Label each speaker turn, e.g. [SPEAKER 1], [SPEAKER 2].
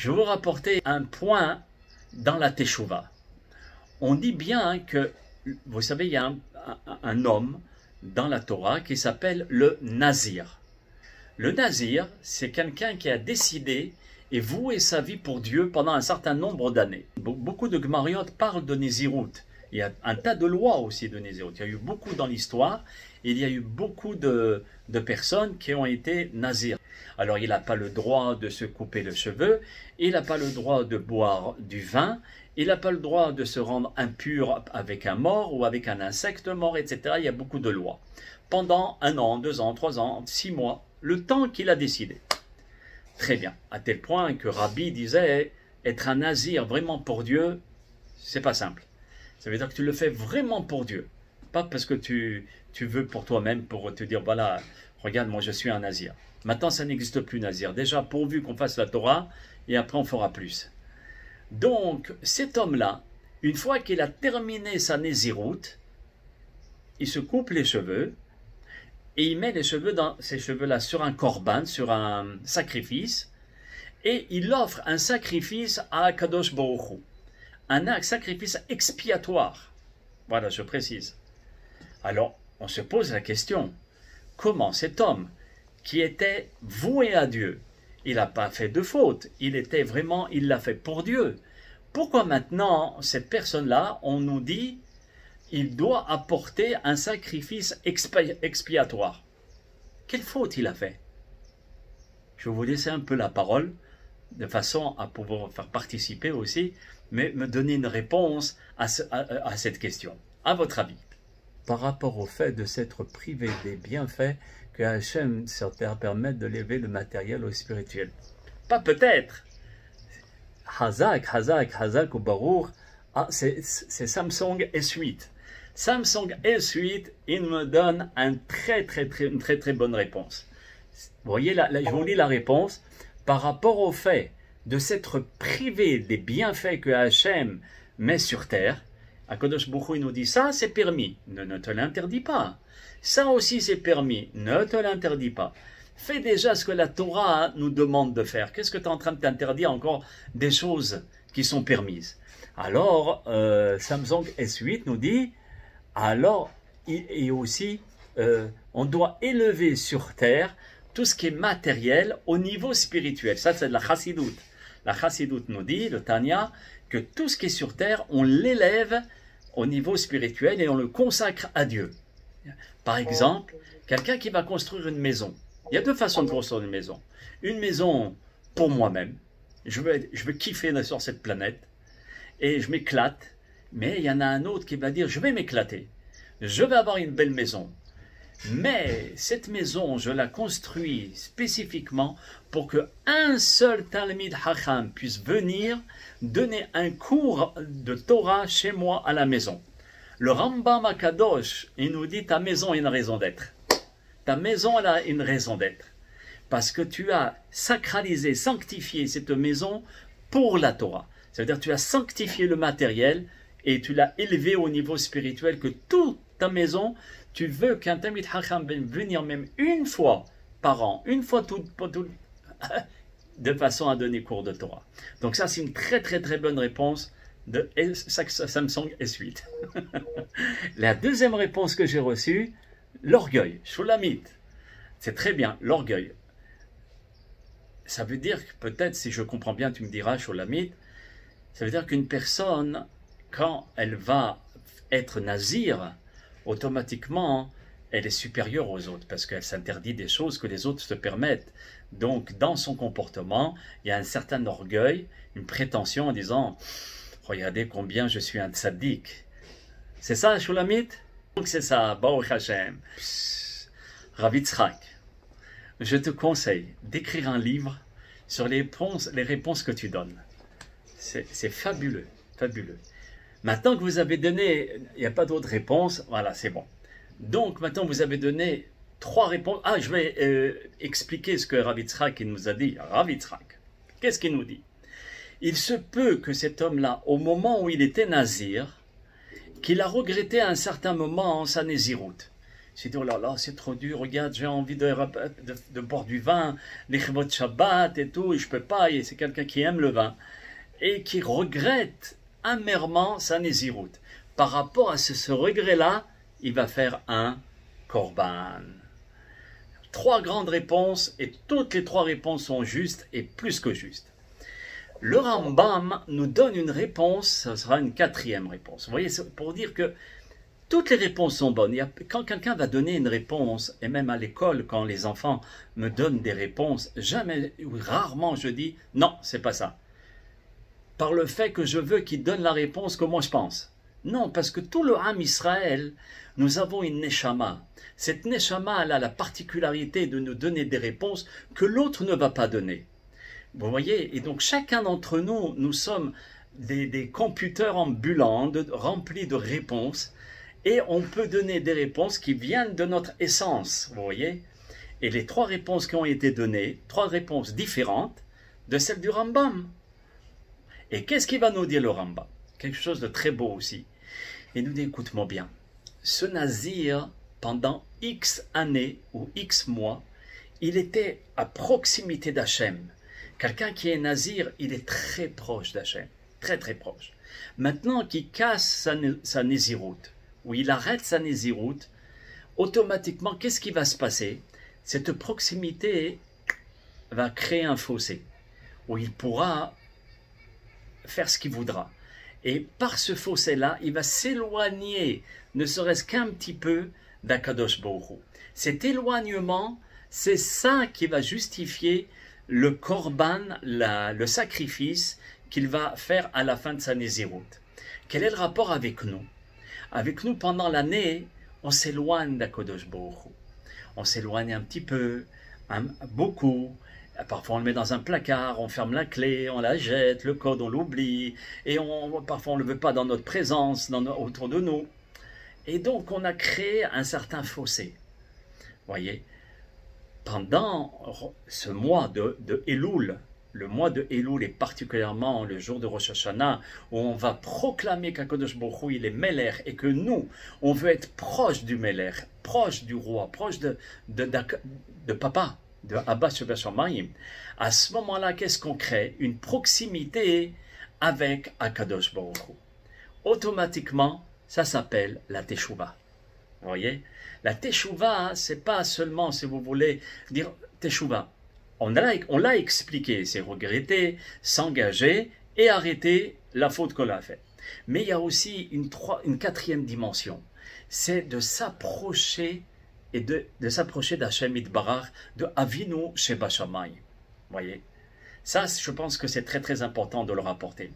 [SPEAKER 1] Je vais vous rapporter un point dans la Teshuvah. On dit bien que, vous savez, il y a un homme dans la Torah qui s'appelle le Nazir. Le Nazir, c'est quelqu'un qui a décidé et voué sa vie pour Dieu pendant un certain nombre d'années. Beaucoup de Gemariot parlent de Nézirut. Il y a un tas de lois aussi de Nézirut. Il y a eu beaucoup dans l'histoire. Il y a eu beaucoup de personnes qui ont été Nazir. Alors il n'a pas le droit de se couper les cheveux, il n'a pas le droit de boire du vin, il n'a pas le droit de se rendre impur avec un mort ou avec un insecte mort, etc. Il y a beaucoup de lois. Pendant 1 an, 2 ans, 3 ans, 6 mois, le temps qu'il a décidé. Très bien, à tel point que Rabbi disait, être un nazir vraiment pour Dieu, c'est pas simple. Ça veut dire que tu le fais vraiment pour Dieu. Pas parce que tu veux pour toi-même, pour te dire, voilà, regarde, moi je suis un nazir. Maintenant, ça n'existe plus nazir. Déjà, pourvu qu'on fasse la Torah, et après on fera plus. Donc, cet homme-là, une fois qu'il a terminé sa néziroute, il se coupe les cheveux, et il met les cheveux ces cheveux-là sur un korban, sur un sacrifice, et il offre un sacrifice à Kadosh Baruch Hu. Un sacrifice expiatoire. Voilà, je précise. Alors, on se pose la question, comment cet homme, qui était voué à Dieu, il n'a pas fait de faute, il l'a fait pour Dieu. Pourquoi maintenant, cette personne-là, on nous dit, il doit apporter un sacrifice expiatoire? Quelle faute il a fait? Je vais vous laisser un peu la parole, de façon à pouvoir faire participer aussi, mais me donner une réponse à cette question. À votre avis?
[SPEAKER 2] Par rapport au fait de s'être privé des bienfaits que Hachem sur terre permet de lever le matériel au spirituel.
[SPEAKER 1] Pas peut-être.
[SPEAKER 2] Hazak ou Baruch.
[SPEAKER 1] Ah, c'est Samsung S8. Samsung S8, il me donne une très très bonne réponse. Vous voyez, je vous lis la réponse. Par rapport au fait de s'être privé des bienfaits que Hachem met sur terre, Akadosh Baruch Hu nous dit ça, c'est permis. Ne te l'interdis pas. Ça aussi, c'est permis. Ne te l'interdis pas. Fais déjà ce que la Torah nous demande de faire. Qu'est-ce que tu es en train de t'interdire encore des choses qui sont permises? Alors, Samsung S8 nous dit, alors, et aussi, on doit élever sur terre tout ce qui est matériel au niveau spirituel. Ça, c'est de la chassidoute. La chassidoute nous dit, le Tanya, que tout ce qui est sur terre, on l'élève au niveau spirituel et on le consacre à Dieu. Par exemple, quelqu'un qui va construire une maison. Il y a 2 façons de construire une maison. Une maison pour moi-même. Je veux kiffer sur cette planète et je m'éclate. Mais il y en a un autre qui va dire, je vais m'éclater. Je vais avoir une belle maison. Mais cette maison, je la construis spécifiquement pour qu'un seul Talmid Hacham puisse venir donner un cours de Torah chez moi à la maison. Le Rambam Akadosh, il nous dit, ta maison a une raison d'être. Ta maison, elle a une raison d'être. Parce que tu as sacralisé, sanctifié cette maison pour la Torah. Ça veut dire que tu as sanctifié le matériel et tu l'as élevé au niveau spirituel, que toute ta maison, tu veux qu'un Talmid Hacham vienne venir même une fois par an, une fois tout de façon à donner cours de Torah. Donc ça, c'est une très bonne réponse de Samsung S8. La deuxième réponse que j'ai reçue, l'orgueil, Shulamit. C'est très bien, l'orgueil. Ça veut dire que peut-être, si je comprends bien, tu me diras, Shulamit, ça veut dire qu'une personne, quand elle va être nazir, automatiquement, elle est supérieure aux autres parce qu'elle s'interdit des choses que les autres se permettent. Donc, dans son comportement, il y a un certain orgueil, une prétention en disant « Regardez combien je suis un tzaddik ». C'est ça, Shulamit? Donc, c'est ça, Baruch Hashem. Rav Yitzhak, je te conseille d'écrire un livre sur les réponses que tu donnes. C'est fabuleux, fabuleux. Maintenant que vous avez donné, il n'y a pas d'autres réponses, voilà, c'est bon. Donc, maintenant, vous avez donné 3 réponses. Ah, je vais expliquer ce que Rav Yitzhak nous a dit. Rav Yitzhak, qu'est-ce qu'il nous dit? Il se peut que cet homme-là, au moment où il était nazir, qu'il a regretté à un certain moment sa néziroute. s'est dit, oh là là, c'est trop dur, regarde, j'ai envie de boire du vin, les chevaux de Shabbat et tout, et je peux pas, et c'est quelqu'un qui aime le vin, et qui regrette amèrement sa Nézirout. Par rapport à ce regret-là, il va faire un korban. 3 grandes réponses, et toutes les 3 réponses sont justes, et plus que justes. Le Rambam nous donne une réponse, ce sera une 4e réponse. Vous voyez, pour dire que toutes les réponses sont bonnes. Quand quelqu'un va donner une réponse, et même à l'école, quand les enfants me donnent des réponses, jamais ou rarement je dis « non, c'est pas ça ». Par le fait que je veux qu'il donne la réponse que moi je pense. Non, parce que tout le Ham Israël, nous avons une Neshama. Cette Neshama, elle a la particularité de nous donner des réponses que l'autre ne va pas donner. Vous voyez, et donc chacun d'entre nous, nous sommes des computers ambulants remplis de réponses, et on peut donner des réponses qui viennent de notre essence, vous voyez. Et les 3 réponses qui ont été données, 3 réponses différentes de celles du Rambam. Et qu'est-ce qu'il va nous dire le Rambam? Quelque chose de très beau aussi. Il nous dit, écoute-moi bien, ce nazir, pendant X années ou X mois, il était à proximité d'Hachem. Quelqu'un qui est nazir, il est très proche d'Hachem, très très proche. Maintenant qu'il casse sa nésiroute, ou il arrête sa nésiroute, automatiquement, qu'est-ce qui va se passer? Cette proximité va créer un fossé, où il pourra faire ce qu'il voudra. Et par ce fossé-là, il va s'éloigner, ne serait-ce qu'un petit peu, d'Akadosh Baruch Hu. Cet éloignement, c'est ça qui va justifier le korban, le sacrifice qu'il va faire à la fin de sa nésiroute. Quel est le rapport avec nous? Avec nous, pendant l'année, on s'éloigne d'Akadosh Baruch Hu. On s'éloigne un petit peu, beaucoup. Parfois on le met dans un placard, on ferme la clé, on la jette, le code on l'oublie, et parfois on ne le veut pas dans notre présence, autour de nous. Et donc on a créé un certain fossé. Voyez, pendant ce mois de Elul, le mois de Elul et particulièrement le jour de Rosh Hashanah, où on va proclamer qu'Akadosh Baruch Hu il est Meler et que nous, on veut être proche du Meler, proche du roi, proche de papa, de Abba Shebashamayim. À ce moment-là, qu'est-ce qu'on crée? Une proximité avec Akadosh Baruch Hu. Automatiquement, ça s'appelle la Teshuvah. Vous voyez? La Teshuvah, c'est pas seulement, si vous voulez, dire Teshuvah. On l'a expliqué, c'est regretter, s'engager et arrêter la faute qu'on a faite. Mais il y a aussi une 4e dimension, c'est de s'approcher et de s'approcher d'Hachem Yitbarach, de Avinu Shebashamayim. Voyez, ça, je pense que c'est très très important de le rapporter.